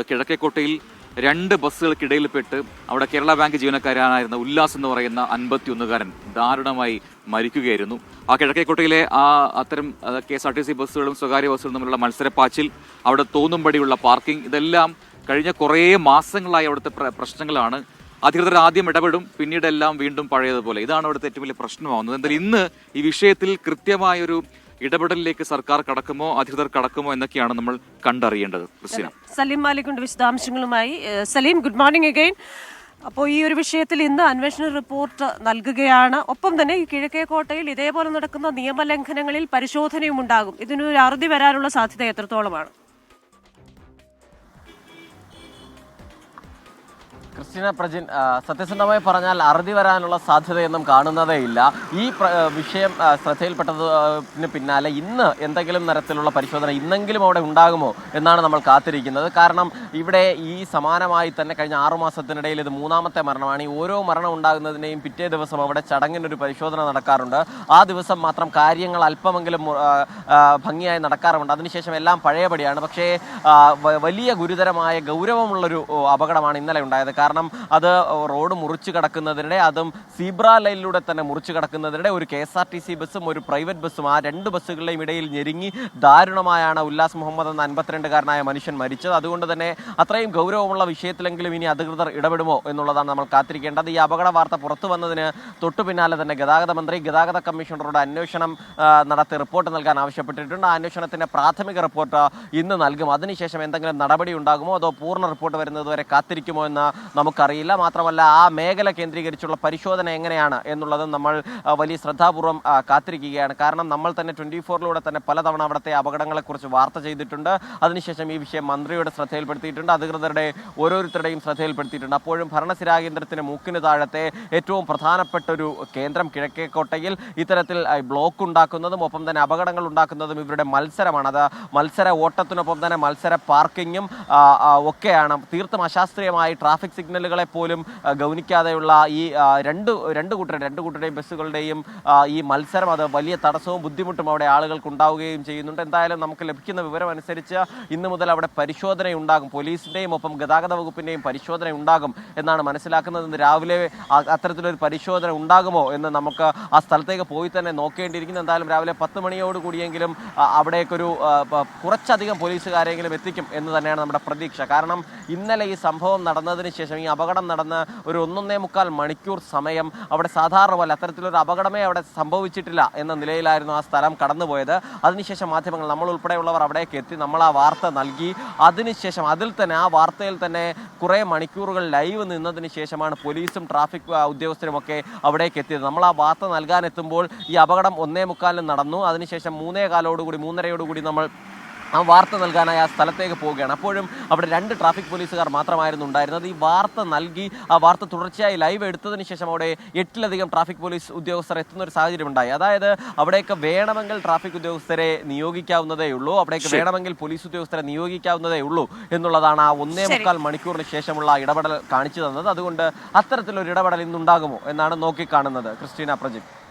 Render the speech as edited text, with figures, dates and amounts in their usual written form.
കിഴക്കേക്കോട്ടയിൽ 2 ബസ്സുകൾക്കിടയിൽപ്പെട്ട് അവിടെ കേരള ബാങ്ക് ജീവനക്കാരനായിരുന്ന ഉല്ലാസ് എന്ന് പറയുന്ന 51കാരൻ ദാരുണമായി മരിക്കുകയായിരുന്നു. ആ കിഴക്കേക്കോട്ടയിലെ അത്തരം KSRTC ബസ്സുകളും സ്വകാര്യ ബസ്സുകളും തമ്മിലുള്ള മത്സരപ്പാച്ചിൽ, അവിടെ തോന്നുംപടിയുള്ള പാർക്കിംഗ്, ഇതെല്ലാം കഴിഞ്ഞ കുറേ മാസങ്ങളായി അവിടുത്തെ പ്രശ്നങ്ങളാണ്. അധികൃതർ ആദ്യം ഇടപെടും, പിന്നീട് എല്ലാം വീണ്ടും പഴയതുപോലെ. ഇതാണ് അവിടുത്തെ ഏറ്റവും വലിയ പ്രശ്നമാകുന്നത്. എന്തായാലും ഇന്ന് ഈ വിഷയത്തിൽ കൃത്യമായൊരു ഇടപെടലിലേക്ക് സർക്കാർ കടക്കുമോ, അധികൃതർ കടക്കുമോ എന്നൊക്കെയാണ് നമ്മൾ കണ്ടറിയേണ്ടത്. ക്രിസ്റ്റീന. സലീം മാലിക്കുണ്ട് വിശദാംശങ്ങളുമായി. Saleem, good morning again. അപ്പോൾ ഈ ഒരു വിഷയത്തിൽ ഇന്ന് അന്വേഷണ റിപ്പോർട്ട് നൽകുകയാണ്. ഒപ്പം തന്നെ ഈ കിഴക്കേക്കോട്ടയിൽ ഇതേപോലെ നടക്കുന്ന നിയമലംഘനങ്ങളിൽ പരിശോധനയും ഉണ്ടാകും. ഇതിനൊരു അറുതി വരാനുള്ള സാധ്യത എത്രത്തോളമാണ്? ക്രിസ്റ്റീന പ്രജിൻ, സത്യസന്ധമായി പറഞ്ഞാൽ അറുതി വരാനുള്ള സാധ്യതയൊന്നും കാണുന്നതേയില്ല. ഈ വിഷയം ശ്രദ്ധയിൽപ്പെട്ടതിന് പിന്നാലെ ഇന്ന് എന്തെങ്കിലും തരത്തിലുള്ള പരിശോധന ഇന്നെങ്കിലും അവിടെ ഉണ്ടാകുമോ എന്നാണ് നമ്മൾ കാത്തിരിക്കുന്നത്. കാരണം ഇവിടെ ഈ സമാനമായി തന്നെ കഴിഞ്ഞ 6 മാസത്തിനിടയിൽ ഇത് 3ാമത്തെ മരണമാണ്. ഈ ഓരോ മരണം ഉണ്ടാകുന്നതിനെയും പിറ്റേ ദിവസം അവിടെ ചടങ്ങിനൊരു പരിശോധന നടക്കാറുണ്ട്. ആ ദിവസം മാത്രം കാര്യങ്ങൾ അല്പമെങ്കിലും ഭംഗിയായി നടക്കാറുണ്ട്. അതിനുശേഷം എല്ലാം പഴയപടിയാണ്. പക്ഷേ വലിയ ഗുരുതരമായ ഗൗരവമുള്ളൊരു അപകടമാണ് ഇന്നലെ ഉണ്ടായത്. കാരണം അത് റോഡ് മുറിച്ചു കടക്കുന്നതിനിടെ, അതും സീബ്ര ലൈനിലൂടെ തന്നെ മുറിച്ചു കടക്കുന്നതിനിടെ ഒരു KSRTC ബസ്സും ഒരു പ്രൈവറ്റ് ബസ്സും, ആ 2 ബസ്സുകളുടെയും ഇടയിൽ ഞെരുങ്ങി ദാരുണമായാണ് ഉല്ലാസ് മുഹമ്മദ് എന്ന 52കാരനായ മനുഷ്യൻ മരിച്ചത്. അതുകൊണ്ട് തന്നെ അത്രയും ഗൗരവമുള്ള വിഷയത്തിലെങ്കിലും ഇനി അധികൃതർ ഇടപെടുമോ എന്നുള്ളതാണ് നമ്മൾ കാത്തിരിക്കേണ്ടത്. ഈ അപകട വാർത്ത പുറത്തു വന്നതിന് തൊട്ടു പിന്നാലെ തന്നെ ഗതാഗത മന്ത്രി ഗതാഗത കമ്മീഷണറോട് അന്വേഷണം നടത്തി റിപ്പോർട്ട് നൽകാൻ ആവശ്യപ്പെട്ടിട്ടുണ്ട്. ആ അന്വേഷണത്തിന്റെ പ്രാഥമിക റിപ്പോർട്ട് ഇന്ന് നൽകും. അതിനുശേഷം എന്തെങ്കിലും നടപടി ഉണ്ടാകുമോ അതോ പൂർണ്ണ റിപ്പോർട്ട് വരുന്നതുവരെ കാത്തിരിക്കുമോ എന്ന് നമുക്കറിയില്ല. മാത്രമല്ല ആ മേഖല കേന്ദ്രീകരിച്ചുള്ള പരിശോധന എങ്ങനെയാണ് എന്നുള്ളതും നമ്മൾ വലിയ ശ്രദ്ധാപൂർവം കാത്തിരിക്കുകയാണ്. കാരണം നമ്മൾ തന്നെ 24-ലൂടെ തന്നെ പലതവണ അവിടുത്തെ അപകടങ്ങളെക്കുറിച്ച് വാർത്ത ചെയ്തിട്ടുണ്ട്. അതിനുശേഷം ഈ വിഷയം മന്ത്രിയുടെ ശ്രദ്ധയിൽപ്പെടുത്തിയിട്ടുണ്ട്, അധികൃതരുടെ ഓരോരുത്തരുടെയും ശ്രദ്ധയിൽപ്പെടുത്തിയിട്ടുണ്ട്. അപ്പോഴും ഭരണസിരാ കേന്ദ്രത്തിന് മൂക്കിന് താഴത്തെ ഏറ്റവും പ്രധാനപ്പെട്ട ഒരു കേന്ദ്രം കിഴക്കേക്കോട്ടയിൽ ഇത്തരത്തിൽ ബ്ലോക്ക് ഉണ്ടാക്കുന്നതും ഒപ്പം തന്നെ അപകടങ്ങൾ ഉണ്ടാക്കുന്നതും ഇവരുടെ മത്സരമാണ്. അത് മത്സര ഓട്ടത്തിനൊപ്പം തന്നെ മത്സര പാർക്കിങ്ങും ഒക്കെയാണ്. തീർത്തും അശാസ്ത്രീയമായി ട്രാഫിക് സിഗ്നലുകളെ പോലും ഗൗനിക്കാതെയുള്ള ഈ രണ്ട് കൂട്ടരുടെയും ബസ്സുകളുടെയും ഈ മത്സരം അത് വലിയ തടസ്സവും ബുദ്ധിമുട്ടും അവിടെ ആളുകൾക്ക് ഉണ്ടാവുകയും ചെയ്യുന്നുണ്ട്. എന്തായാലും നമുക്ക് ലഭിക്കുന്ന വിവരം അനുസരിച്ച് ഇന്ന് മുതൽ അവിടെ പരിശോധന ഉണ്ടാകും. പോലീസിന്റെയും ഒപ്പം ഗതാഗത വകുപ്പിന്റെയും പരിശോധന ഉണ്ടാകും എന്നാണ് മനസ്സിലാക്കുന്നത്. ഇന്ന് രാവിലെ അത്തരത്തിലൊരു പരിശോധന ഉണ്ടാകുമോ എന്ന് നമുക്ക് ആ സ്ഥലത്തേക്ക് പോയി തന്നെ നോക്കേണ്ടിയിരിക്കുന്നു. എന്തായാലും രാവിലെ 10 മണിയോട് കൂടിയെങ്കിലും അവിടേക്കൊരു കുറച്ചധികം പോലീസുകാരെങ്കിലും എത്തിക്കും എന്ന് തന്നെയാണ് നമ്മുടെ പ്രതീക്ഷ. കാരണം ഇന്നലെ ഈ സംഭവം നടന്നതിന് ശേഷം, ഈ അപകടം നടന്ന് ഒരു 1.25 മണിക്കൂർ സമയം അവിടെ സാധാരണ പോലെ അത്തരത്തിലൊരു അപകടമേ അവിടെ സംഭവിച്ചിട്ടില്ല എന്ന നിലയിലായിരുന്നു ആ സ്ഥലം കടന്നുപോയത്. അതിനുശേഷം മാധ്യമങ്ങൾ, നമ്മൾ ഉൾപ്പെടെയുള്ളവർ അവിടേക്ക് എത്തി, നമ്മൾ ആ വാർത്ത നൽകി. അതിനുശേഷം ആ വാർത്തയിൽ തന്നെ കുറേ മണിക്കൂറുകൾ ലൈവ് നിന്നതിന് ശേഷമാണ് പോലീസും ട്രാഫിക് ഉദ്യോഗസ്ഥരുമൊക്കെ അവിടേക്ക് എത്തിയത്. നമ്മൾ ആ വാർത്ത നൽകാനെത്തുമ്പോൾ ഈ അപകടം 1:45 നടന്നു. അതിനുശേഷം 3:15 നമ്മൾ ആ വാർത്ത നൽകാനായി ആ സ്ഥലത്തേക്ക് പോവുകയാണ്. അപ്പോഴും അവിടെ 2 ട്രാഫിക് പോലീസുകാർ മാത്രമായിരുന്നു ഉണ്ടായിരുന്നത്. ഈ വാർത്ത നൽകി ആ വാർത്ത തുടർച്ചയായി ലൈവ് എടുത്തതിന് ശേഷം അവിടെ 8ലധികം ട്രാഫിക് പോലീസ് ഉദ്യോഗസ്ഥർ എത്തുന്ന ഒരു സാഹചര്യം ഉണ്ടായി. അതായത് അവിടേക്ക് വേണമെങ്കിൽ ട്രാഫിക് ഉദ്യോഗസ്ഥരെ നിയോഗിക്കാവുന്നതേ ഉള്ളൂ, അവിടേക്ക് വേണമെങ്കിൽ പോലീസ് ഉദ്യോഗസ്ഥരെ നിയോഗിക്കാവുന്നതേ ഉള്ളൂ എന്നുള്ളതാണ് ആ 1.25 മണിക്കൂറിന് ശേഷമുള്ള ഇടപെടൽ കാണിച്ചു തന്നത്. അതുകൊണ്ട് അത്തരത്തിലൊരു ഇടപെടൽ ഇന്നുണ്ടാകുമോ എന്നാണ് നോക്കിക്കാണുന്നത്. ക്രിസ്റ്റീന പ്രജിത്ത്.